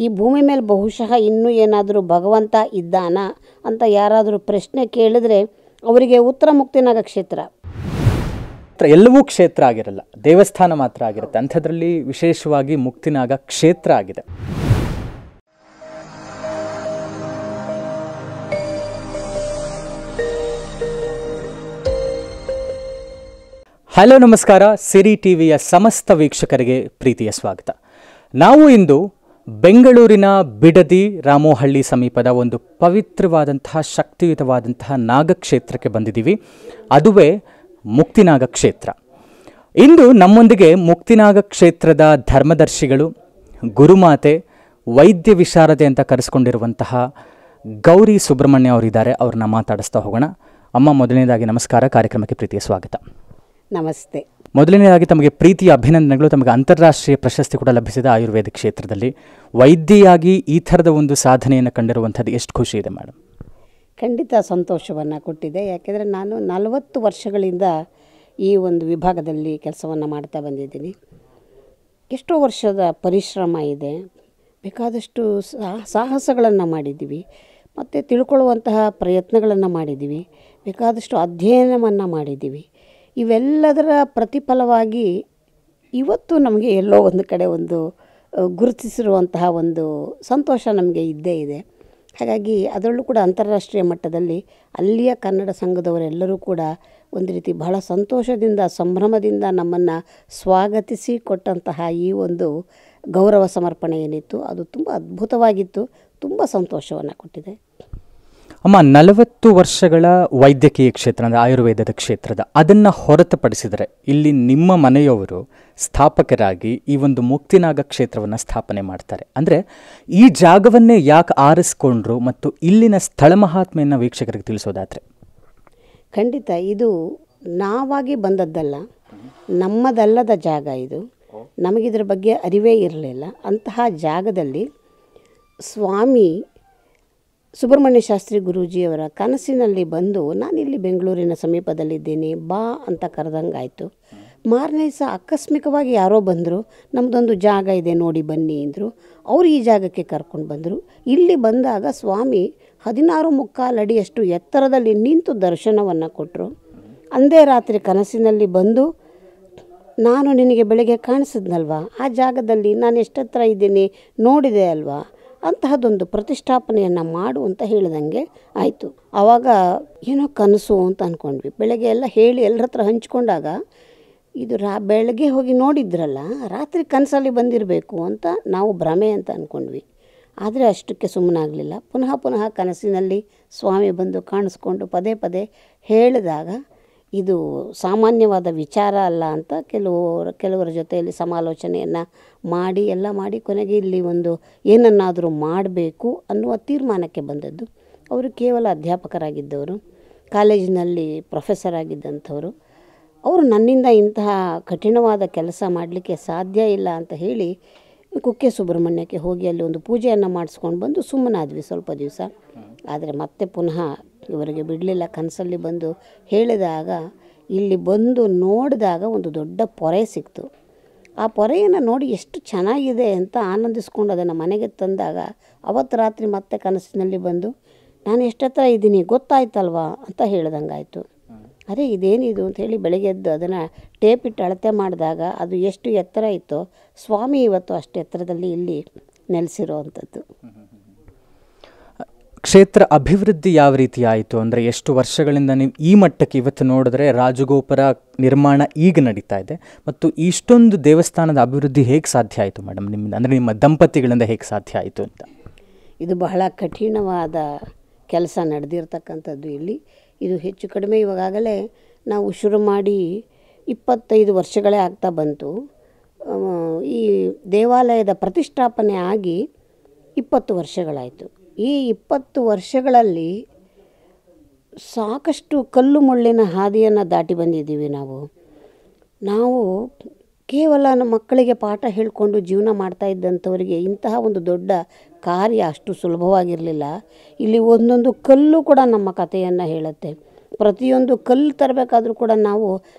ಈ ಭೂಮಿ ಮೇಲೆ ಬಹುಶಃ ಇನ್ನೂ ಏನಾದರೂ ಭಗವಂತ ಇದ್ದಾನಾ ಅಂತ ಯಾರಾದರೂ ಪ್ರಶ್ನೆ ಕೇಳಿದ್ರೆ ಅವರಿಗೆ ಉತ್ತರ ಮುಕ್ತಿನಾಗ ಕ್ಷೇತ್ರ. ಎಲ್ಲವೂ ಕ್ಷೇತ್ರ ಆಗಿರಲ್ಲ, ದೇವಸ್ಥಾನ ಮಾತ್ರ ಆಗಿರುತ್ತೆ. ಅಂಥದ್ರಲ್ಲಿ ವಿಶೇಷವಾಗಿ ಮುಕ್ತಿನಾಗ ಕ್ಷೇತ್ರ ಆಗಿದೆ. ಹಲೋ ನಮಸ್ಕಾರ, ಸಿರಿ ಟಿವಿಯ ಸಮಸ್ತ ವೀಕ್ಷಕರಿಗೆ ಪ್ರೀತಿಯ ಸ್ವಾಗತ. ನಾವು ಇಂದು ಬೆಂಗಳೂರಿನ ಬಿಡದಿ ರಾಮೋಹಳ್ಳಿ ಸಮೀಪದ ಒಂದು ಪವಿತ್ರವಾದಂತಹ ಶಕ್ತಿಯುತವಾದಂತಹ ನಾಗಕ್ಷೇತ್ರಕ್ಕೆ ಬಂದಿದ್ದೀವಿ. ಅದುವೇ ಮುಕ್ತಿನಾಗ ಕ್ಷೇತ್ರ. ಇಂದು ನಮ್ಮೊಂದಿಗೆ ಮುಕ್ತಿನಾಗ ಕ್ಷೇತ್ರದ ಧರ್ಮದರ್ಶಿಗಳು, ಗುರುಮಾತೆ, ವೈದ್ಯ ವಿಶಾರದೆ ಅಂತ ಕರೆಸ್ಕೊಂಡಿರುವಂತಹ ಗೌರಿ ಸುಬ್ರಹ್ಮಣ್ಯ ಅವರಿದ್ದಾರೆ. ಅವ್ರನ್ನ ಮಾತಾಡಿಸ್ತಾ ಹೋಗೋಣ. ಅಮ್ಮ, ಮೊದಲನೇದಾಗಿ ನಮಸ್ಕಾರ, ಕಾರ್ಯಕ್ರಮಕ್ಕೆ ಪ್ರೀತಿಯ ಸ್ವಾಗತ. ನಮಸ್ತೆ. ಮೊದಲನೇದಾಗಿ ತಮಗೆ ಪ್ರೀತಿಯ ಅಭಿನಂದನೆಗಳು. ತಮಗೆ ಅಂತಾರಾಷ್ಟ್ರೀಯ ಪ್ರಶಸ್ತಿ ಕೂಡ ಲಭಿಸಿದೆ ಆಯುರ್ವೇದಿಕ್ ಕ್ಷೇತ್ರದಲ್ಲಿ. ವೈದ್ಯೆಯಾಗಿ ಈ ಥರದ ಒಂದು ಸಾಧನೆಯನ್ನು ಕಂಡಿರುವಂಥದ್ದು ಎಷ್ಟು ಖುಷಿ ಇದೆ ಮೇಡಮ್? ಖಂಡಿತ ಸಂತೋಷವನ್ನು ಕೊಟ್ಟಿದೆ. ಯಾಕೆಂದರೆ ನಾನು 40 ವರ್ಷಗಳಿಂದ ಈ ಒಂದು ವಿಭಾಗದಲ್ಲಿ ಕೆಲಸವನ್ನು ಮಾಡ್ತಾ ಬಂದಿದ್ದೀನಿ. ಎಷ್ಟೋ ವರ್ಷದ ಪರಿಶ್ರಮ ಇದೆ, ಬೇಕಾದಷ್ಟು ಸಾಹಸಗಳನ್ನು ಮಾಡಿದ್ದೀವಿ, ಮತ್ತು ತಿಳ್ಕೊಳ್ಳುವಂತಹ ಪ್ರಯತ್ನಗಳನ್ನು ಮಾಡಿದ್ದೀವಿ, ಬೇಕಾದಷ್ಟು ಅಧ್ಯಯನವನ್ನು ಮಾಡಿದ್ದೀವಿ. ಇವೆಲ್ಲದರ ಪ್ರತಿಫಲವಾಗಿ ಇವತ್ತು ನಮಗೆ ಎಲ್ಲೋ ಒಂದು ಕಡೆ ಒಂದು ಗುರುತಿಸಿರುವಂತಹ ಒಂದು ಸಂತೋಷ ನಮಗೆ ಇದ್ದೇ ಇದೆ. ಹಾಗಾಗಿ ಅದರಲ್ಲೂ ಕೂಡ ಅಂತಾರಾಷ್ಟ್ರೀಯ ಮಟ್ಟದಲ್ಲಿ ಅಲ್ಲಿಯ ಕನ್ನಡ ಸಂಘದವರೆಲ್ಲರೂ ಕೂಡ ಒಂದು ರೀತಿ ಬಹಳ ಸಂತೋಷದಿಂದ, ಸಂಭ್ರಮದಿಂದ ನಮ್ಮನ್ನು ಸ್ವಾಗತಿಸಿ ಕೊಟ್ಟಂತಹ ಈ ಒಂದು ಗೌರವ ಸಮರ್ಪಣೆ ಏನಿತ್ತು ಅದು ತುಂಬ ಅದ್ಭುತವಾಗಿತ್ತು, ತುಂಬ ಸಂತೋಷವನ್ನು ಕೊಟ್ಟಿದೆ. ಅಮ್ಮ, 40 ವರ್ಷಗಳ ವೈದ್ಯಕೀಯ ಕ್ಷೇತ್ರ ಅಂದರೆ ಆಯುರ್ವೇದದ ಕ್ಷೇತ್ರದ ಅದನ್ನು ಹೊರತುಪಡಿಸಿದರೆ ಇಲ್ಲಿ ನಿಮ್ಮ ಮನೆಯವರು ಸ್ಥಾಪಕರಾಗಿ ಈ ಒಂದು ಮುಕ್ತಿನಾಗ ಕ್ಷೇತ್ರವನ್ನು ಸ್ಥಾಪನೆ ಮಾಡ್ತಾರೆ. ಅಂದರೆ ಈ ಜಾಗವನ್ನೇ ಯಾಕೆ ಆರಿಸ್ಕೊಂಡ್ರು ಮತ್ತು ಇಲ್ಲಿನ ಸ್ಥಳ ಮಹಾತ್ಮೆಯನ್ನು ವೀಕ್ಷಕರಿಗೆ ತಿಳಿಸೋದಾದರೆ? ಖಂಡಿತ ಇದು ನಾವಾಗಿ ಬಂದದ್ದಲ್ಲ, ನಮ್ಮದಲ್ಲದ ಜಾಗ ಇದು. ನಮಗಿದ್ರ ಬಗ್ಗೆ ಅರಿವೇ ಇರಲಿಲ್ಲ. ಅಂತಹ ಜಾಗದಲ್ಲಿ ಸ್ವಾಮಿ ಸುಬ್ರಹ್ಮಣ್ಯ ಶಾಸ್ತ್ರಿ ಗುರೂಜಿಯವರ ಕನಸಿನಲ್ಲಿ ಬಂದು, ನಾನಿಲ್ಲಿ ಬೆಂಗಳೂರಿನ ಸಮೀಪದಲ್ಲಿದ್ದೇನೆ ಬಾ ಅಂತ ಕರೆದಂಗಾಯಿತು. ಮಾರನೇ ದಿವಸ ಆಕಸ್ಮಿಕವಾಗಿ ಯಾರೋ ಬಂದರು, ನಮ್ಮದೊಂದು ಜಾಗ ಇದೆ ನೋಡಿ ಬನ್ನಿ ಅಂದರು. ಅವರು ಈ ಜಾಗಕ್ಕೆ ಕರ್ಕೊಂಡು ಬಂದರು. ಇಲ್ಲಿ ಬಂದಾಗ ಸ್ವಾಮಿ 16.25 ಅಡಿಯಷ್ಟು ಎತ್ತರದಲ್ಲಿ ನಿಂತು ದರ್ಶನವನ್ನು ಕೊಟ್ಟರು. ಅಂದೇ ರಾತ್ರಿ ಕನಸಿನಲ್ಲಿ ಬಂದು, ನಾನು ನಿನಗೆ ಬೆಳಗ್ಗೆ ಕಾಣಿಸಿದ್ನಲ್ವಾ, ಆ ಜಾಗದಲ್ಲಿ ನಾನು ಎಷ್ಟೆತ್ತರ ಇದ್ದೀನಿ ನೋಡಿದೆ ಅಲ್ವಾ, ಅಂತಹದ್ದೊಂದು ಪ್ರತಿಷ್ಠಾಪನೆಯನ್ನು ಮಾಡು ಅಂತ ಹೇಳಿದಂಗೆ ಆಯಿತು. ಆವಾಗ ಏನೋ ಕನಸು ಅಂತ ಅಂದ್ಕೊಂಡ್ವಿ. ಬೆಳಗ್ಗೆ ಎಲ್ಲ ಹೇಳಿ ಎಲ್ಲರ ಹತ್ರ ಹಂಚ್ಕೊಂಡಾಗ ಇದು ಬೆಳಗ್ಗೆ ಹೋಗಿ ನೋಡಿದ್ರಲ್ಲ, ರಾತ್ರಿ ಕನಸಲ್ಲಿ ಬಂದಿರಬೇಕು ಅಂತ ನಾವು ಭ್ರಮೆ ಅಂತ ಅಂದ್ಕೊಂಡ್ವಿ. ಆದರೆ ಅಷ್ಟಕ್ಕೆ ಸುಮ್ಮನಾಗಲಿಲ್ಲ. ಪುನಃ ಕನಸಿನಲ್ಲಿ ಸ್ವಾಮಿ ಬಂದು ಕಾಣಿಸ್ಕೊಂಡು ಪದೇ ಪದೇ ಹೇಳಿದಾಗ ಇದು ಸಾಮಾನ್ಯವಾದ ವಿಚಾರ ಅಲ್ಲ ಅಂತ ಕೆಲವರ ಜೊತೆಯಲ್ಲಿ ಸಮಾಲೋಚನೆಯನ್ನು ಮಾಡಿ ಕೊನೆಗೆ ಇಲ್ಲಿ ಒಂದು ಏನನ್ನಾದರೂ ಮಾಡಬೇಕು ಅನ್ನುವ ತೀರ್ಮಾನಕ್ಕೆ ಬಂದದ್ದು. ಅವರು ಕೇವಲ ಅಧ್ಯಾಪಕರಾಗಿದ್ದವರು, ಕಾಲೇಜಿನಲ್ಲಿ ಪ್ರೊಫೆಸರ್ ಆಗಿದ್ದಂಥವರು. ಅವರು ನನ್ನಿಂದ ಇಂತಹ ಕಠಿಣವಾದ ಕೆಲಸ ಮಾಡಲಿಕ್ಕೆ ಸಾಧ್ಯ ಇಲ್ಲ ಅಂತ ಹೇಳಿ ಕುಕ್ಕೆ ಸುಬ್ರಹ್ಮಣ್ಯಕ್ಕೆ ಹೋಗಿ ಅಲ್ಲಿ ಒಂದು ಪೂಜೆಯನ್ನು ಮಾಡಿಸ್ಕೊಂಡು ಬಂದು ಸುಮ್ಮನಾದ್ವಿ ಸ್ವಲ್ಪ ದಿವಸ. ಆದರೆ ಮತ್ತೆ ಪುನಃ ಇವರಿಗೆ ಬಿಡಲಿಲ್ಲ. ಕನಸಲ್ಲಿ ಬಂದು ಹೇಳಿದಾಗ ಇಲ್ಲಿ ಬಂದು ನೋಡಿದಾಗ ಒಂದು ದೊಡ್ಡ ಪೊರೆ ಸಿಕ್ತು. ಆ ಪೊರೆಯನ್ನು ನೋಡಿ ಎಷ್ಟು ಚೆನ್ನಾಗಿದೆ ಅಂತ ಆನಂದಿಸ್ಕೊಂಡು ಅದನ್ನು ಮನೆಗೆ ತಂದಾಗ ಅವತ್ತು ರಾತ್ರಿ ಮತ್ತೆ ಕನಸಿನಲ್ಲಿ ಬಂದು, ನಾನು ಎಷ್ಟೆತ್ತರ ಇದ್ದೀನಿ ಗೊತ್ತಾಯ್ತಲ್ವಾ ಅಂತ ಹೇಳ್ದಂಗಾಯಿತು. ಅರೆ ಇದೇನಿದು ಅಂಥೇಳಿ ಬೆಳಗ್ಗೆ ಎದ್ದು ಅದನ್ನು ಟೇಪ್ ಇಟ್ಟು ಅಳತೆ ಮಾಡಿದಾಗ ಅದು ಎಷ್ಟು ಎತ್ತರ ಇತ್ತೋ ಸ್ವಾಮಿ ಇವತ್ತು ಅಷ್ಟು ಎತ್ತರದಲ್ಲಿ ಇಲ್ಲಿ ನೆಲೆಸಿರೋವಂಥದ್ದು. ಕ್ಷೇತ್ರ ಅಭಿವೃದ್ಧಿ ಯಾವ ರೀತಿ ಆಯಿತು ಅಂದರೆ ಎಷ್ಟು ವರ್ಷಗಳಿಂದ ನೀವು ಈ ಮಟ್ಟಕ್ಕೆ ಇವತ್ತು ನೋಡಿದ್ರೆ ರಾಜಗೋಪುರ ನಿರ್ಮಾಣ ಈಗ ನಡೀತಾ ಇದೆ, ಮತ್ತು ಇಷ್ಟೊಂದು ದೇವಸ್ಥಾನದ ಅಭಿವೃದ್ಧಿ ಹೇಗೆ ಸಾಧ್ಯ ಆಯಿತು ಮೇಡಮ್ ನಿಮ್ಮಿಂದ, ಅಂದರೆ ನಿಮ್ಮ ದಂಪತಿಗಳಿಂದ ಹೇಗೆ ಸಾಧ್ಯ ಆಯಿತು ಅಂತ? ಇದು ಬಹಳ ಕಠಿಣವಾದ ಕೆಲಸ ನಡೆದಿರ್ತಕ್ಕಂಥದ್ದು. ಇದು ಹೆಚ್ಚು ಕಡಿಮೆ ಇವಾಗಲೇ ನಾವು ಶುರು ಮಾಡಿ 25 ವರ್ಷಗಳೇ ಆಗ್ತಾ ಬಂತು. ಈ ದೇವಾಲಯದ ಪ್ರತಿಷ್ಠಾಪನೆ ಆಗಿ 20 ವರ್ಷಗಳಾಯಿತು. ಈ 20 ವರ್ಷಗಳಲ್ಲಿ ಸಾಕಷ್ಟು ಕಲ್ಲು ಮುಳ್ಳಿನ ಹಾದಿಯನ್ನು ದಾಟಿ ಬಂದಿದ್ದೀವಿ ನಾವು ಕೇವಲ ನಮ್ಮ ಮಕ್ಕಳಿಗೆ ಪಾಠ ಹೇಳಿಕೊಂಡು ಜೀವನ ಮಾಡ್ತಾ ಇದ್ದಂಥವರಿಗೆ ಇಂತಹ ಒಂದು ದೊಡ್ಡ ಕಾರ್ಯ ಅಷ್ಟು ಸುಲಭವಾಗಿರಲಿಲ್ಲ. ಇಲ್ಲಿ ಒಂದೊಂದು ಕಲ್ಲು ಕೂಡ ನಮ್ಮ ಕಥೆಯನ್ನು ಹೇಳುತ್ತೆ. ಪ್ರತಿಯೊಂದು ಕಲ್ಲು ತರಬೇಕಾದ್ರೂ ಕೂಡ ನಾವು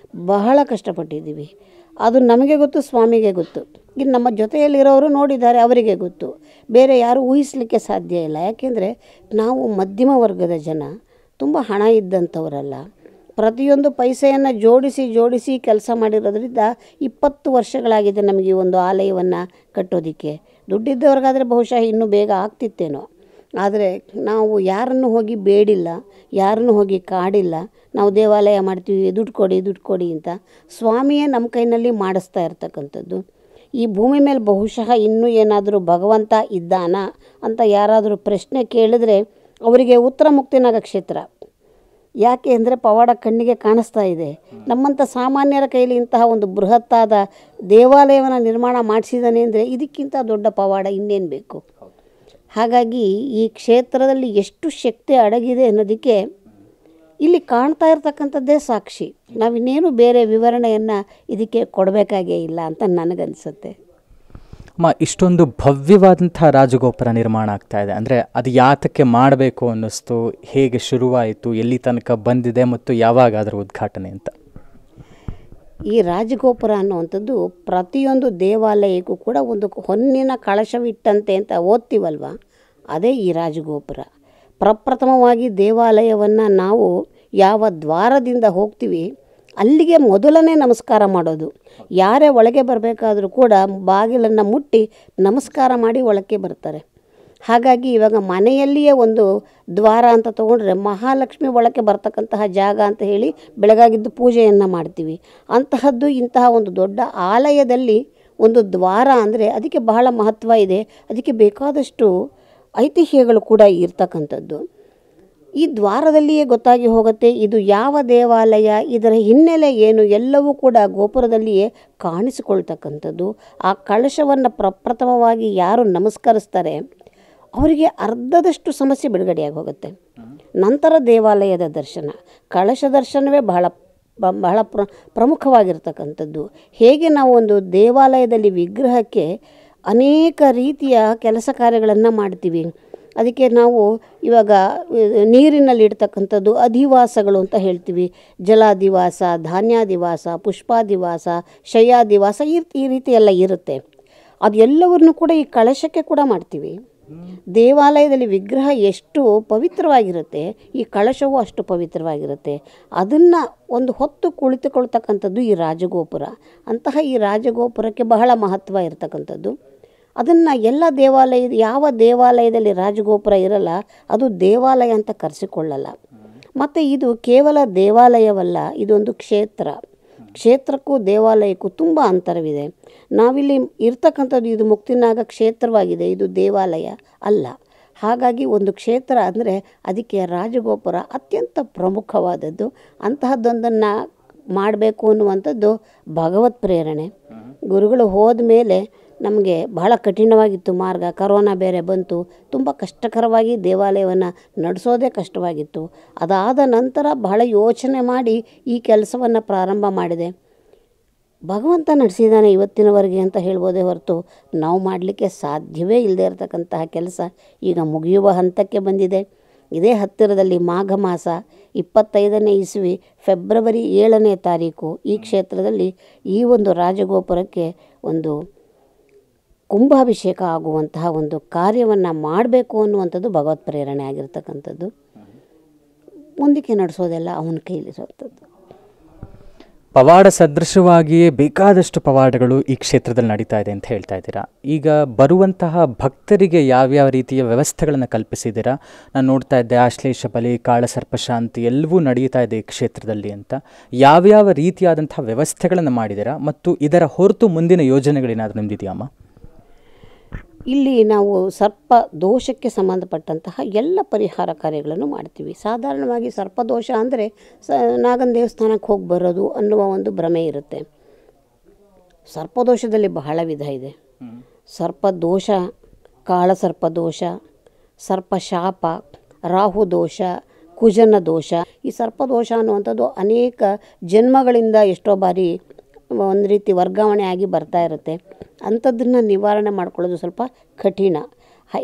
ಬಹಳ ಕಷ್ಟಪಟ್ಟಿದ್ದೀವಿ. ಅದು ನಮಗೆ ಗೊತ್ತು, ಸ್ವಾಮಿಗೆ ಗೊತ್ತು. ಇನ್ನು ನಮ್ಮ ಜೊತೆಯಲ್ಲಿರೋರು ನೋಡಿದ್ದಾರೆ, ಅವರಿಗೆ ಗೊತ್ತು. ಬೇರೆ ಯಾರೂ ಊಹಿಸಲಿಕ್ಕೆ ಸಾಧ್ಯ ಇಲ್ಲ. ಯಾಕೆಂದರೆ ನಾವು ಮಧ್ಯಮ ವರ್ಗದ ಜನ, ತುಂಬ ಹಣ ಇದ್ದಂಥವರಲ್ಲ. ಪ್ರತಿಯೊಂದು ಪೈಸೆಯನ್ನು ಜೋಡಿಸಿ ಕೆಲಸ ಮಾಡಿರೋದ್ರಿಂದ 20 ವರ್ಷಗಳಾಗಿದೆ ನಮಗೆ ಈ ಒಂದು ಆಲಯವನ್ನು ಕಟ್ಟೋದಕ್ಕೆ. ದುಡ್ಡಿದ್ದವ್ರಿಗಾದರೆ ಬಹುಶಃ ಇನ್ನೂ ಬೇಗ ಆಗ್ತಿತ್ತೇನೋ. ಆದರೆ ನಾವು ಯಾರನ್ನು ಹೋಗಿ ಬೇಡಿಲ್ಲ, ಯಾರನ್ನು ಹೋಗಿ ಕಾಡಿಲ್ಲ. ನಾವು ದೇವಾಲಯ ಮಾಡ್ತೀವಿ, ದುಡ್ಡು ಕೊಡಿ ಅಂತ. ಸ್ವಾಮಿಯೇ ನಮ್ಮ ಕೈನಲ್ಲಿ ಮಾಡಿಸ್ತಾ ಇರ್ತಕ್ಕಂಥದ್ದು. ಈ ಭೂಮಿ ಮೇಲೆ ಬಹುಶಃ ಇನ್ನೂ ಏನಾದರೂ ಭಗವಂತ ಇದ್ದಾನಾ ಅಂತ ಯಾರಾದರೂ ಪ್ರಶ್ನೆ ಕೇಳಿದ್ರೆ ಅವರಿಗೆ ಉತ್ತರ ಮುಕ್ತಿನಾಗ ಕ್ಷೇತ್ರ. ಯಾಕೆ ಅಂದರೆ ಪವಾಡ ಕಣ್ಣಿಗೆ ಕಾಣಿಸ್ತಾ ಇದೆ. ನಮ್ಮಂಥ ಸಾಮಾನ್ಯರ ಕೈಲಿ ಇಂತಹ ಒಂದು ಬೃಹತ್ತಾದ ದೇವಾಲಯವನ್ನು ನಿರ್ಮಾಣ ಮಾಡಿಸಿದ್ದಾನೆ ಅಂದರೆ ಇದಕ್ಕಿಂತ ದೊಡ್ಡ ಪವಾಡ ಇನ್ನೇನು ಬೇಕು. ಹಾಗಾಗಿ ಈ ಕ್ಷೇತ್ರದಲ್ಲಿ ಎಷ್ಟು ಶಕ್ತಿ ಅಡಗಿದೆ ಅನ್ನೋದಕ್ಕೆ ಇಲ್ಲಿ ಕಾಣ್ತಾ ಇರ್ತಕ್ಕಂಥದ್ದೇ ಸಾಕ್ಷಿ. ನಾವಿನ್ನೇನು ಬೇರೆ ವಿವರಣೆಯನ್ನು ಇದಕ್ಕೆ ಕೊಡಬೇಕಾಗೇ ಇಲ್ಲ ಅಂತ ನನಗನ್ಸುತ್ತೆ. ಅಮ್ಮ, ಇಷ್ಟೊಂದು ಭವ್ಯವಾದಂಥ ರಾಜಗೋಪುರ ನಿರ್ಮಾಣ ಆಗ್ತಾ ಇದೆ ಅಂದರೆ ಅದು ಯಾತಕ್ಕೆ ಮಾಡಬೇಕು ಅನ್ನಿಸ್ತು, ಹೇಗೆ ಶುರುವಾಯಿತು, ಎಲ್ಲಿ ತನಕ ಬಂದಿದೆ ಮತ್ತು ಯಾವಾಗ ಅದರ ಉದ್ಘಾಟನೆ ಅಂತ? ಈ ರಾಜಗೋಪುರ ಅನ್ನುವಂಥದ್ದು ಪ್ರತಿಯೊಂದು ದೇವಾಲಯಕ್ಕೂ ಕೂಡ ಒಂದು ಹೊನ್ನಿನ ಕಳಶವಿಟ್ಟಂತೆ ಅಂತ ಓದ್ತೀವಲ್ವ, ಅದೇ ಈ ರಾಜಗೋಪುರ. ಪ್ರಪ್ರಥಮವಾಗಿ ದೇವಾಲಯವನ್ನು ನಾವು ಯಾವ ದ್ವಾರದಿಂದ ಹೋಗ್ತೀವಿ ಅಲ್ಲಿಗೆ ಮೊದಲನೇ ನಮಸ್ಕಾರ ಮಾಡೋದು. ಯಾರೇ ಒಳಗೆ ಬರಬೇಕಾದ್ರೂ ಕೂಡ ಬಾಗಿಲನ್ನು ಮುಟ್ಟಿ ನಮಸ್ಕಾರ ಮಾಡಿ ಒಳಕ್ಕೆ ಬರ್ತಾರೆ. ಹಾಗಾಗಿ ಇವಾಗ ಮನೆಯಲ್ಲಿಯೇ ಒಂದು ದ್ವಾರ ಅಂತ ತೊಗೊಂಡ್ರೆ ಮಹಾಲಕ್ಷ್ಮಿ ಒಳಕ್ಕೆ ಬರ್ತಕ್ಕಂತಹ ಜಾಗ ಅಂತ ಹೇಳಿ ಬೆಳಗಾಗಿದ್ದು ಪೂಜೆಯನ್ನು ಮಾಡ್ತೀವಿ. ಅಂತಹದ್ದು ಇಂತಹ ಒಂದು ದೊಡ್ಡ ಆಲಯದಲ್ಲಿ ಒಂದು ದ್ವಾರ ಅಂದರೆ ಅದಕ್ಕೆ ಬಹಳ ಮಹತ್ವ ಇದೆ. ಅದಕ್ಕೆ ಬೇಕಾದಷ್ಟು ಐತಿಹ್ಯಗಳು ಕೂಡ ಇರ್ತಕ್ಕಂಥದ್ದು. ಈ ದ್ವಾರದಲ್ಲಿಯೇ ಗೊತ್ತಾಗಿ ಹೋಗುತ್ತೆ ಇದು ಯಾವ ದೇವಾಲಯ, ಇದರ ಹಿನ್ನೆಲೆ ಏನು, ಎಲ್ಲವೂ ಕೂಡ ಗೋಪುರದಲ್ಲಿಯೇ ಕಾಣಿಸಿಕೊಳ್ತಕ್ಕಂಥದ್ದು. ಆ ಕಳಶವನ್ನು ಪ್ರಪ್ರಥಮವಾಗಿ ಯಾರು ನಮಸ್ಕರಿಸ್ತಾರೆ ಅವರಿಗೆ ಅರ್ಧದಷ್ಟು ಸಮಸ್ಯೆ ಬಿಡುಗಡೆಯಾಗಿ ಹೋಗುತ್ತೆ. ನಂತರ ದೇವಾಲಯದ ದರ್ಶನ, ಕಳಶ ದರ್ಶನವೇ ಬಹಳ ಪ್ರಮುಖವಾಗಿರ್ತಕ್ಕಂಥದ್ದು. ಹೇಗೆ ನಾವು ಒಂದು ದೇವಾಲಯದಲ್ಲಿ ವಿಗ್ರಹಕ್ಕೆ ಅನೇಕ ರೀತಿಯ ಕೆಲಸ ಕಾರ್ಯಗಳನ್ನು ಮಾಡ್ತೀವಿ. ಅದಕ್ಕೆ ನಾವು ಇವಾಗ ನೀರಿನಲ್ಲಿ ಇಡ್ತಕ್ಕಂಥದ್ದು ಅಧಿವಾಸಗಳು ಅಂತ ಹೇಳ್ತೀವಿ. ಜಲಾಧಿವಾಸ, ಧಾನ್ಯಾಧಿವಾಸ, ಪುಷ್ಪಾಧಿವಾಸ, ಶಯ್ಯಾಧಿವಾಸ ಈ ರೀತಿ ಎಲ್ಲ ಇರುತ್ತೆ. ಅದೆಲ್ಲವನ್ನೂ ಕೂಡ ಈ ಕಳಶಕ್ಕೆ ಕೂಡ ಮಾಡ್ತೀವಿ. ದೇವಾಲಯದಲ್ಲಿ ವಿಗ್ರಹ ಎಷ್ಟು ಪವಿತ್ರವಾಗಿರುತ್ತೆ, ಈ ಕಳಶವೂ ಅಷ್ಟು ಪವಿತ್ರವಾಗಿರುತ್ತೆ. ಅದನ್ನು ಒಂದು ಹೊತ್ತು ಕುಳಿತುಕೊಳ್ತಕ್ಕಂಥದ್ದು ಈ ರಾಜಗೋಪುರ. ಅಂತಹ ಈ ರಾಜಗೋಪುರಕ್ಕೆ ಬಹಳ ಮಹತ್ವ ಇರತಕ್ಕಂಥದ್ದು. ಅದನ್ನು ಎಲ್ಲ ಯಾವ ದೇವಾಲಯದಲ್ಲಿ ರಾಜಗೋಪುರ ಇರಲ್ಲ ಅದು ದೇವಾಲಯ ಅಂತ ಕರೆಸಿಕೊಳ್ಳಲ್ಲ. ಮತ್ತು ಇದು ಕೇವಲ ದೇವಾಲಯವಲ್ಲ, ಇದೊಂದು ಕ್ಷೇತ್ರಕ್ಕೂ ದೇವಾಲಯಕ್ಕೂ ತುಂಬ ಅಂತರವಿದೆ. ನಾವಿಲ್ಲಿ ಇರ್ತಕ್ಕಂಥದ್ದು ಇದು ಮುಕ್ತಿನಾಗ ಕ್ಷೇತ್ರವಾಗಿದೆ, ಇದು ದೇವಾಲಯ ಅಲ್ಲ. ಹಾಗಾಗಿ ಒಂದು ಕ್ಷೇತ್ರ ಅಂದರೆ ಅದಕ್ಕೆ ರಾಜಗೋಪುರ ಅತ್ಯಂತ ಪ್ರಮುಖವಾದದ್ದು. ಅಂತಹದ್ದೊಂದನ್ನು ಮಾಡಬೇಕು ಅನ್ನುವಂಥದ್ದು ಭಗವತ್ ಪ್ರೇರಣೆ. ಗುರುಗಳು ಹೋದ ಮೇಲೆ ನಮಗೆ ಬಹಳ ಕಠಿಣವಾಗಿತ್ತು ಮಾರ್ಗ. ಕರೋನಾ ಬೇರೆ ಬಂತು, ತುಂಬ ಕಷ್ಟಕರವಾಗಿ ದೇವಾಲಯವನ್ನು ನಡೆಸೋದೇ ಕಷ್ಟವಾಗಿತ್ತು. ಅದಾದ ನಂತರ ಬಹಳ ಯೋಚನೆ ಮಾಡಿ ಈ ಕೆಲಸವನ್ನು ಪ್ರಾರಂಭ ಮಾಡಿದೆ. ಭಗವಂತ ನಡೆಸಿದ್ದಾನೆ ಇವತ್ತಿನವರೆಗೆ ಅಂತ ಹೇಳ್ಬೋದೇ ಹೊರತು ನಾವು ಮಾಡಲಿಕ್ಕೆ ಸಾಧ್ಯವೇ ಇಲ್ಲದೆ ಇರತಕ್ಕಂತಹ ಕೆಲಸ ಈಗ ಮುಗಿಯುವ ಹಂತಕ್ಕೆ ಬಂದಿದೆ. ಇದೇ ಹತ್ತಿರದಲ್ಲಿ ಮಾಘ ಮಾಸ 25ನೇ ಇಸವಿ ಫೆಬ್ರವರಿ 7ನೇ ತಾರೀಕು ಈ ಕ್ಷೇತ್ರದಲ್ಲಿ ಈ ಒಂದು ರಾಜಗೋಪುರಕ್ಕೆ ಒಂದು ಕುಂಭಾಭಿಷೇಕ ಆಗುವಂತಹ ಒಂದು ಕಾರ್ಯವನ್ನು ಮಾಡಬೇಕು ಅನ್ನುವಂಥದ್ದು ಭಗವತ್ ಪ್ರೇರಣೆ ಆಗಿರ್ತಕ್ಕಂಥದ್ದು. ಮುಂದಕ್ಕೆ ನಡೆಸೋದೆಲ್ಲ ಅವನ ಕೈಲಿರುವಂಥದ್ದು. ಪವಾಡ ಸದೃಶವಾಗಿಯೇ ಬೇಕಾದಷ್ಟು ಪವಾಡಗಳು ಈ ಕ್ಷೇತ್ರದಲ್ಲಿ ನಡೀತಾ ಇದೆ ಅಂತ ಹೇಳ್ತಾ ಇದ್ದೀರಾ. ಈಗ ಬರುವಂತಹ ಭಕ್ತರಿಗೆ ಯಾವ್ಯಾವ ರೀತಿಯ ವ್ಯವಸ್ಥೆಗಳನ್ನು ಕಲ್ಪಿಸಿದ್ದೀರಾ? ನಾನು ನೋಡ್ತಾ ಇದ್ದೆ ಆಶ್ಲೇಷ ಬಲಿ, ಕಾಳಸರ್ಪಶಾಂತಿ ಎಲ್ಲವೂ ನಡೀತಾ ಇದೆ ಈ ಕ್ಷೇತ್ರದಲ್ಲಿ ಅಂತ. ಯಾವ್ಯಾವ ರೀತಿಯಾದಂಥ ವ್ಯವಸ್ಥೆಗಳನ್ನು ಮಾಡಿದ್ದೀರಾ ಮತ್ತು ಇದರ ಹೊರತು ಮುಂದಿನ ಯೋಜನೆಗಳೇನಾದರೂ ನಿಮ್ದಿದೆಯಮ್ಮ? ಇಲ್ಲಿ ನಾವು ಸರ್ಪ ದೋಷಕ್ಕೆ ಸಂಬಂಧಪಟ್ಟಂತಹ ಎಲ್ಲ ಪರಿಹಾರ ಕಾರ್ಯಗಳನ್ನು ಮಾಡ್ತೀವಿ. ಸಾಧಾರಣವಾಗಿ ಸರ್ಪದೋಷ ಅಂದರೆ ನಾಗನ ದೇವಸ್ಥಾನಕ್ಕೆ ಹೋಗಿ ಬರೋದು ಅನ್ನುವ ಒಂದು ಭ್ರಮೆ ಇರುತ್ತೆ. ಸರ್ಪದೋಷದಲ್ಲಿ ಬಹಳ ವಿಧ ಇದೆ. ಸರ್ಪದೋಷ, ಕಾಳಸರ್ಪದೋಷ, ಸರ್ಪಶಾಪ, ರಾಹುದೋಷ, ಕುಜನ ದೋಷ. ಈ ಸರ್ಪದೋಷ ಅನ್ನುವಂಥದ್ದು ಅನೇಕ ಜನ್ಮಗಳಿಂದ ಎಷ್ಟೋ ಬಾರಿ ಒಂದು ರೀತಿ ವರ್ಗಾವಣೆ ಆಗಿ ಬರ್ತಾ ಇರುತ್ತೆ. ಅಂಥದ್ದನ್ನು ನಿವಾರಣೆ ಮಾಡ್ಕೊಳ್ಳೋದು ಸ್ವಲ್ಪ ಕಠಿಣ.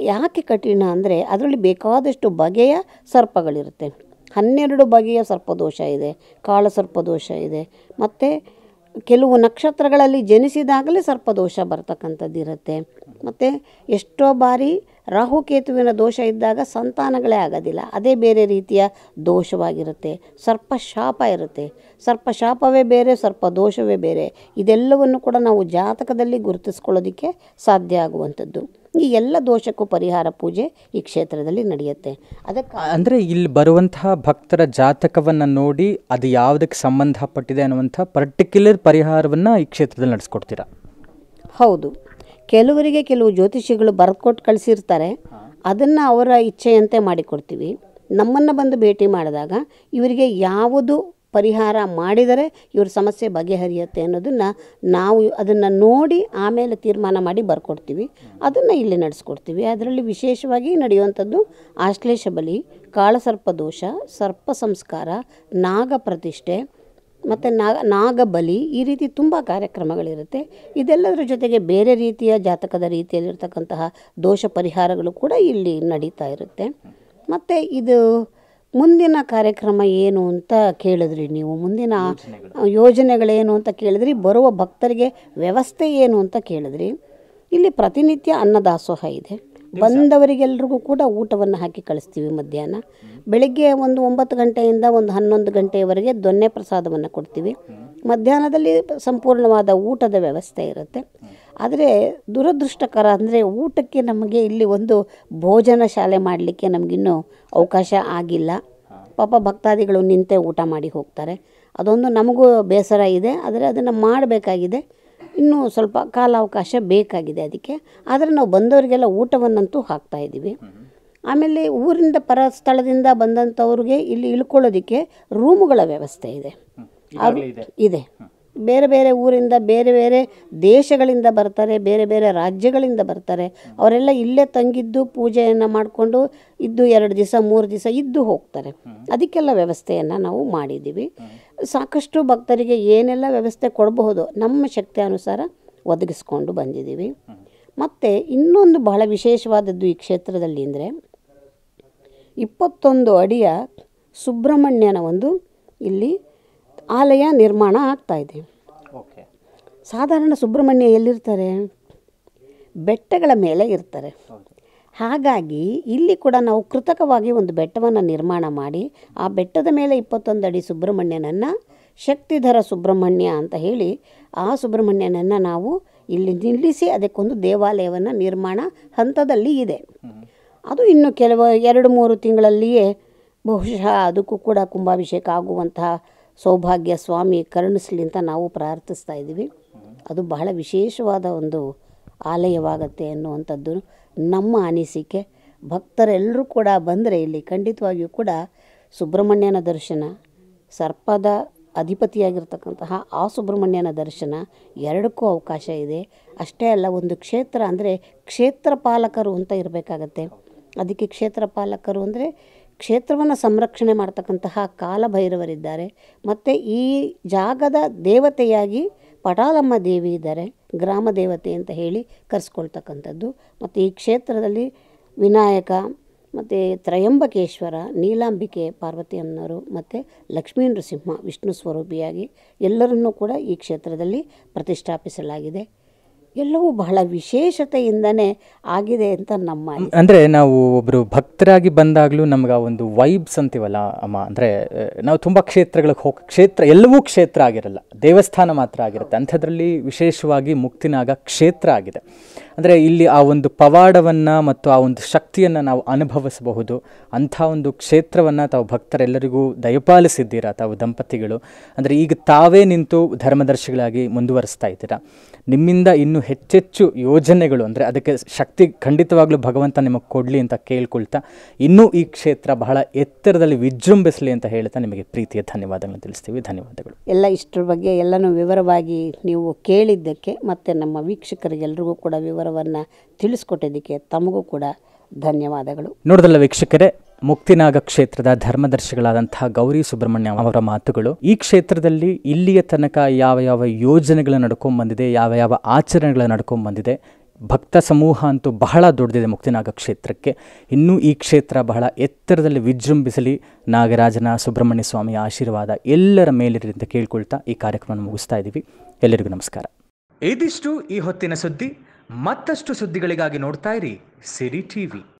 ಯಾಕೆ ಕಠಿಣ ಅಂದರೆ ಅದರಲ್ಲಿ ಬೇಕಾದಷ್ಟು ಬಗೆಯ ಸರ್ಪಗಳಿರುತ್ತೆ. 12 ಬಗೆಯ ಸರ್ಪದೋಷ ಇದೆ, ಕಾಳಸರ್ಪದೋಷ ಇದೆ, ಮತ್ತು ಕೆಲವು ನಕ್ಷತ್ರಗಳಲ್ಲಿ ಜನಿಸಿದಾಗಲೇ ಸರ್ಪದೋಷ ಬರ್ತಕ್ಕಂಥದ್ದು ಇರುತ್ತೆ. ಮತ್ತು ಎಷ್ಟೋ ಬಾರಿ ರಾಹುಕೇತುವಿನ ದೋಷ ಇದ್ದಾಗ ಸಂತಾನಗಳೇ ಆಗೋದಿಲ್ಲ, ಅದೇ ಬೇರೆ ರೀತಿಯ ದೋಷವಾಗಿರುತ್ತೆ. ಸರ್ಪಶಾಪ ಇರುತ್ತೆ, ಸರ್ಪಶಾಪವೇ ಬೇರೆ, ಸರ್ಪದೋಷವೇ ಬೇರೆ. ಇದೆಲ್ಲವನ್ನು ಕೂಡ ನಾವು ಜಾತಕದಲ್ಲಿ ಗುರುತಿಸ್ಕೊಳ್ಳೋದಕ್ಕೆ ಸಾಧ್ಯ ಆಗುವಂಥದ್ದು. ಈ ಎಲ್ಲ ದೋಷಕ್ಕೂ ಪರಿಹಾರ ಪೂಜೆ ಈ ಕ್ಷೇತ್ರದಲ್ಲಿ ನಡೆಯುತ್ತೆ. ಅದಕ್ಕೆ ಅಂದರೆ ಇಲ್ಲಿ ಬರುವಂತಹ ಭಕ್ತರ ಜಾತಕವನ್ನು ನೋಡಿ ಅದು ಯಾವುದಕ್ಕೆ ಸಂಬಂಧಪಟ್ಟಿದೆ ಅನ್ನುವಂಥ ಪರ್ಟಿಕ್ಯುಲರ್ ಪರಿಹಾರವನ್ನು ಈ ಕ್ಷೇತ್ರದಲ್ಲಿ ನಡೆಸ್ಕೊಡ್ತೀರಾ? ಹೌದು, ಕೆಲವರಿಗೆ ಕೆಲವು ಜ್ಯೋತಿಷಿಗಳು ಬರೆದುಕೊಟ್ಟು ಕಳಿಸಿರ್ತಾರೆ, ಅದನ್ನು ಅವರ ಇಚ್ಛೆಯಂತೆ ಮಾಡಿಕೊಡ್ತೀವಿ. ನಮ್ಮನ್ನು ಬಂದು ಭೇಟಿ ಮಾಡಿದಾಗ ಇವರಿಗೆ ಯಾವುದು ಪರಿಹಾರ ಮಾಡಿದರೆ ಇವ್ರ ಸಮಸ್ಯೆ ಬಗೆಹರಿಯುತ್ತೆ ಅನ್ನೋದನ್ನು ನಾವು ಅದನ್ನು ನೋಡಿ ಆಮೇಲೆ ತೀರ್ಮಾನ ಮಾಡಿ ಬರ್ಕೊಡ್ತೀವಿ. ಅದನ್ನು ಇಲ್ಲಿ ನಡೆಸ್ಕೊಡ್ತೀವಿ. ಅದರಲ್ಲಿ ವಿಶೇಷವಾಗಿ ನಡೆಯುವಂಥದ್ದು ಆಶ್ಲೇಷ ಬಲಿ, ಕಾಳಸರ್ಪದೋಷ, ಸರ್ಪ ಸಂಸ್ಕಾರ, ನಾಗ ಪ್ರತಿಷ್ಠೆ ಮತ್ತು ನಾಗಬಲಿ, ಈ ರೀತಿ ತುಂಬ ಕಾರ್ಯಕ್ರಮಗಳಿರುತ್ತೆ. ಇದೆಲ್ಲದರ ಜೊತೆಗೆ ಬೇರೆ ರೀತಿಯ ಜಾತಕದ ರೀತಿಯಲ್ಲಿರ್ತಕ್ಕಂತಹ ದೋಷ ಪರಿಹಾರಗಳು ಕೂಡ ಇಲ್ಲಿ ನಡೀತಾ ಇರುತ್ತೆ. ಮತ್ತು ಇದು ಮುಂದಿನ ಕಾರ್ಯಕ್ರಮ ಏನು ಅಂತ ಕೇಳಿದ್ರಿ ನೀವು, ಮುಂದಿನ ಯೋಜನೆಗಳೇನು ಅಂತ ಕೇಳಿದ್ರಿ, ಬರುವ ಭಕ್ತರಿಗೆ ವ್ಯವಸ್ಥೆ ಏನು ಅಂತ ಕೇಳಿದ್ರಿ. ಇಲ್ಲಿ ಪ್ರತಿನಿತ್ಯ ಅನ್ನದಾಸೋಹ ಇದೆ. ಬಂದವರಿಗೆಲ್ರಿಗೂ ಕೂಡ ಊಟವನ್ನು ಹಾಕಿ ಕಳಿಸ್ತೀವಿ. ಮಧ್ಯಾಹ್ನ ಬೆಳಗ್ಗೆ ಒಂದು 9 ಗಂಟೆಯಿಂದ ಒಂದು 11 ಗಂಟೆಯವರೆಗೆ ದೊನ್ನೆ ಪ್ರಸಾದವನ್ನು ಕೊಡ್ತೀವಿ. ಮಧ್ಯಾಹ್ನದಲ್ಲಿ ಸಂಪೂರ್ಣವಾದ ಊಟದ ವ್ಯವಸ್ಥೆ ಇರುತ್ತೆ. ಆದರೆ ದುರದೃಷ್ಟಕರ ಅಂದರೆ ಊಟಕ್ಕೆ ನಮಗೆ ಇಲ್ಲಿ ಒಂದು ಭೋಜನ ಶಾಲೆ ಮಾಡಲಿಕ್ಕೆ ನಮಗಿನ್ನೂ ಅವಕಾಶ ಆಗಿಲ್ಲ. ಪಾಪ ಭಕ್ತಾದಿಗಳು ನಿಂತೇ ಊಟ ಮಾಡಿ ಹೋಗ್ತಾರೆ. ಅದೊಂದು ನಮಗೂ ಬೇಸರ ಇದೆ. ಆದರೆ ಅದನ್ನು ಮಾಡಬೇಕಾಗಿದೆ, ಇನ್ನೂ ಸ್ವಲ್ಪ ಕಾಲಾವಕಾಶ ಬೇಕಾಗಿದೆ ಅದಕ್ಕೆ. ಆದರೆ ನಾವು ಬಂದವರಿಗೆಲ್ಲ ಊಟವನ್ನಂತೂ ಹಾಕ್ತಾಯಿದ್ದೀವಿ. ಆಮೇಲೆ ಊರಿಂದ ಸ್ಥಳದಿಂದ ಬಂದಂಥವ್ರಿಗೆ ಇಲ್ಲಿ ಇಳ್ಕೊಳ್ಳೋದಕ್ಕೆ ರೂಮುಗಳ ವ್ಯವಸ್ಥೆ ಇದೆ. ಇದೆ. ಬೇರೆ ಬೇರೆ ಊರಿಂದ, ಬೇರೆ ಬೇರೆ ದೇಶಗಳಿಂದ ಬರ್ತಾರೆ, ಬೇರೆ ಬೇರೆ ರಾಜ್ಯಗಳಿಂದ ಬರ್ತಾರೆ. ಅವರೆಲ್ಲ ಇಲ್ಲೇ ತಂಗಿದ್ದು ಪೂಜೆಯನ್ನು ಮಾಡಿಕೊಂಡು ಇದ್ದು 2 ದಿವಸ 3 ದಿವಸ ಇದ್ದು ಹೋಗ್ತಾರೆ. ಅದಕ್ಕೆಲ್ಲ ವ್ಯವಸ್ಥೆಯನ್ನು ನಾವು ಮಾಡಿದ್ದೀವಿ. ಸಾಕಷ್ಟು ಭಕ್ತರಿಗೆ ಏನೆಲ್ಲ ವ್ಯವಸ್ಥೆ ಕೊಡಬಹುದು ನಮ್ಮ ಶಕ್ತಿ ಅನುಸಾರ ಒದಗಿಸ್ಕೊಂಡು ಬಂದಿದ್ದೀವಿ. ಮತ್ತು ಇನ್ನೊಂದು ಬಹಳ ವಿಶೇಷವಾದದ್ದು ಈ ಕ್ಷೇತ್ರದಲ್ಲಿ ಅಂದರೆ 21 ಅಡಿಯ ಸುಬ್ರಹ್ಮಣ್ಯನ ಒಂದು ಇಲ್ಲಿ ಆಲಯ ನಿರ್ಮಾಣ ಆಗ್ತಾಯಿದೆ. ಸಾಧಾರಣ ಸುಬ್ರಹ್ಮಣ್ಯ ಎಲ್ಲಿರ್ತಾರೆ? ಬೆಟ್ಟಗಳ ಮೇಲೆ ಇರ್ತಾರೆ. ಹಾಗಾಗಿ ಇಲ್ಲಿ ಕೂಡ ನಾವು ಕೃತಕವಾಗಿ ಒಂದು ಬೆಟ್ಟವನ್ನು ನಿರ್ಮಾಣ ಮಾಡಿ ಆ ಬೆಟ್ಟದ ಮೇಲೆ 21 ಅಡಿ ಸುಬ್ರಹ್ಮಣ್ಯನನ್ನು ಶಕ್ತಿಧರ ಸುಬ್ರಹ್ಮಣ್ಯ ಅಂತ ಹೇಳಿ ಆ ಸುಬ್ರಹ್ಮಣ್ಯನನ್ನು ನಾವು ಇಲ್ಲಿ ನಿಲ್ಲಿಸಿ ಅದಕ್ಕೊಂದು ದೇವಾಲಯವನ್ನು ನಿರ್ಮಾಣ ಹಂತದಲ್ಲಿ ಇದೆ. ಅದು ಇನ್ನು ಕೆಲವು 2-3 ತಿಂಗಳಲ್ಲಿಯೇ ಬಹುಶಃ ಅದಕ್ಕೂ ಕೂಡ ಕುಂಭಾಭಿಷೇಕ ಆಗುವಂತಹ ಸೌಭಾಗ್ಯ ಸ್ವಾಮಿ ಕರುಣಿಸಲಿ ಅಂತ ನಾವು ಪ್ರಾರ್ಥಿಸ್ತಾ ಇದ್ದೀವಿ. ಅದು ಬಹಳ ವಿಶೇಷವಾದ ಒಂದು ಆಲಯವಾಗತ್ತೆ ಅನ್ನುವಂಥದ್ದು ನಮ್ಮ ಅನಿಸಿಕೆ. ಭಕ್ತರೆಲ್ಲರೂ ಕೂಡ ಬಂದರೆ ಇಲ್ಲಿ ಖಂಡಿತವಾಗಿಯೂ ಕೂಡ ಸುಬ್ರಹ್ಮಣ್ಯನ ದರ್ಶನ, ಸರ್ಪದ ಅಧಿಪತಿಯಾಗಿರ್ತಕ್ಕಂತಹ ಆ ಸುಬ್ರಹ್ಮಣ್ಯನ ದರ್ಶನ ಎರಡಕ್ಕೂ ಅವಕಾಶ ಇದೆ. ಅಷ್ಟೇ ಅಲ್ಲ, ಒಂದು ಕ್ಷೇತ್ರ ಅಂದರೆ ಕ್ಷೇತ್ರ ಪಾಲಕರು ಅಂತ ಇರಬೇಕಾಗತ್ತೆ. ಅದಕ್ಕೆ ಕ್ಷೇತ್ರ ಪಾಲಕರು ಅಂದರೆ ಕ್ಷೇತ್ರವನ್ನು ಸಂರಕ್ಷಣೆ ಮಾಡ್ತಕ್ಕಂತಹ ಕಾಲಭೈರವರಿದ್ದಾರೆ. ಮತ್ತು ಈ ಜಾಗದ ದೇವತೆಯಾಗಿ ಪಟಾಲಮ್ಮ ದೇವಿ ಇದ್ದಾರೆ, ಗ್ರಾಮ ದೇವತೆ ಅಂತ ಹೇಳಿ ಕರೆಸ್ಕೊಳ್ತಕ್ಕಂಥದ್ದು. ಮತ್ತು ಈ ಕ್ಷೇತ್ರದಲ್ಲಿ ವಿನಾಯಕ ಮತ್ತು ತ್ರಯಂಬಕೇಶ್ವರ, ನೀಲಾಂಬಿಕೆ ಪಾರ್ವತಿ ಅಮ್ಮನವರು ಮತ್ತು ಲಕ್ಷ್ಮೀ ನೃಸಿಂಹ ವಿಷ್ಣು ಸ್ವರೂಪಿಯಾಗಿ ಎಲ್ಲರನ್ನೂ ಕೂಡ ಈ ಕ್ಷೇತ್ರದಲ್ಲಿ ಪ್ರತಿಷ್ಠಾಪಿಸಲಾಗಿದೆ. ಎಲ್ಲವೂ ಬಹಳ ವಿಶೇಷತೆಯಿಂದನೇ ಆಗಿದೆ ಅಂತ ನಮ್ಮ ಅಂದರೆ ನಾವು ಒಬ್ಬರು ಭಕ್ತರಾಗಿ ಬಂದಾಗಲೂ ನಮ್ಗೆ ಆ ಒಂದು ವೈಬ್ಸ್ ಅಂತೀವಲ್ಲ ಅಮ್ಮ, ಅಂದರೆ ನಾವು ತುಂಬ ಕ್ಷೇತ್ರಗಳಿಗೆ ಕ್ಷೇತ್ರ ಎಲ್ಲವೂ ಕ್ಷೇತ್ರ ಆಗಿರಲ್ಲ, ದೇವಸ್ಥಾನ ಮಾತ್ರ ಆಗಿರುತ್ತೆ. ಅಂಥದ್ರಲ್ಲಿ ವಿಶೇಷವಾಗಿ ಮುಕ್ತಿನಾಗ ಕ್ಷೇತ್ರ ಆಗಿದೆ. ಅಂದರೆ ಇಲ್ಲಿ ಆ ಒಂದು ಪವಾಡವನ್ನು ಮತ್ತು ಆ ಒಂದು ಶಕ್ತಿಯನ್ನು ನಾವು ಅನುಭವಿಸಬಹುದು. ಅಂಥ ಒಂದು ಕ್ಷೇತ್ರವನ್ನು ತಾವು ಭಕ್ತರೆಲ್ಲರಿಗೂ ದಯಪಾಲಿಸಿದ್ದೀರಾ ತಾವು ದಂಪತಿಗಳು. ಅಂದರೆ ಈಗ ತಾವೇ ನಿಂತು ಧರ್ಮದರ್ಶಿಗಳಾಗಿ ಮುಂದುವರಿಸ್ತಾ ಇದ್ದೀರಾ. ನಿಮ್ಮಿಂದ ಇನ್ನೂ ಹೆಚ್ಚೆಚ್ಚು ಯೋಜನೆಗಳು, ಅಂದರೆ ಅದಕ್ಕೆ ಶಕ್ತಿ ಖಂಡಿತವಾಗ್ಲೂ ಭಗವಂತ ನಿಮಗೆ ಕೊಡಲಿ ಅಂತ ಕೇಳ್ಕೊಳ್ತಾ, ಇನ್ನೂ ಈ ಕ್ಷೇತ್ರ ಬಹಳ ಎತ್ತರದಲ್ಲಿ ವಿಜೃಂಭಿಸಲಿ ಅಂತ ಹೇಳ್ತಾ ನಿಮಗೆ ಪ್ರೀತಿಯ ಧನ್ಯವಾದಗಳನ್ನು ತಿಳಿಸ್ತೀವಿ. ಧನ್ಯವಾದಗಳು. ಎಲ್ಲ ಇಷ್ಟರ ಬಗ್ಗೆ ಎಲ್ಲನೂ ವಿವರವಾಗಿ ನೀವು ಕೇಳಿದ್ದಕ್ಕೆ ಮತ್ತು ನಮ್ಮ ವೀಕ್ಷಕರಿಗೆಲ್ಲರಿಗೂ ಕೂಡ ವಿವರವನ್ನು ತಿಳಿಸ್ಕೊಟ್ಟಿದ್ದಕ್ಕೆ ತಮಗೂ ಕೂಡ ಧನ್ಯವಾದಗಳು. ನೋಡಿದ್ರಲ್ಲ ವೀಕ್ಷಕರೇ, ಮುಕ್ತಿನಾಗ ಕ್ಷೇತ್ರದ ಧರ್ಮದರ್ಶಿಗಳಾದಂತಹ ಗೌರಿ ಸುಬ್ರಹ್ಮಣ್ಯ ಅವರ ಮಾತುಗಳು. ಈ ಕ್ಷೇತ್ರದಲ್ಲಿ ಇಲ್ಲಿಯ ತನಕ ಯಾವ ಯಾವ ಯೋಜನೆಗಳು ನಡ್ಕೊಂಡ್ಬಂದಿದೆ, ಯಾವ ಯಾವ ಆಚರಣೆಗಳು ನಡ್ಕೊಂಡ್ಬಂದಿದೆ, ಭಕ್ತ ಸಮೂಹ ಅಂತೂ ಬಹಳ ದೊಡ್ಡದಿದೆ ಮುಕ್ತಿನಾಗ ಕ್ಷೇತ್ರಕ್ಕೆ. ಇನ್ನೂ ಈ ಕ್ಷೇತ್ರ ಬಹಳ ಎತ್ತರದಲ್ಲಿ ವಿಜೃಂಭಿಸಲಿ. ನಾಗರಾಜನ ಸುಬ್ರಹ್ಮಣ್ಯ ಸ್ವಾಮಿಯ ಆಶೀರ್ವಾದ ಎಲ್ಲರ ಮೇಲಿರಲಿ ಅಂತ ಕೇಳ್ಕೊಳ್ತಾ ಈ ಕಾರ್ಯಕ್ರಮ ಮುಗಿಸ್ತಾ ಇದ್ದೀವಿ. ಎಲ್ಲರಿಗೂ ನಮಸ್ಕಾರ. ಇದಿಷ್ಟು ಈ ಹೊತ್ತಿನ ಸುದ್ದಿ. ಮತ್ತಷ್ಟು ಸುದ್ದಿಗಳಿಗಾಗಿ ನೋಡ್ತಾ ಇರಿ ಸಿರಿ ಟಿವಿ.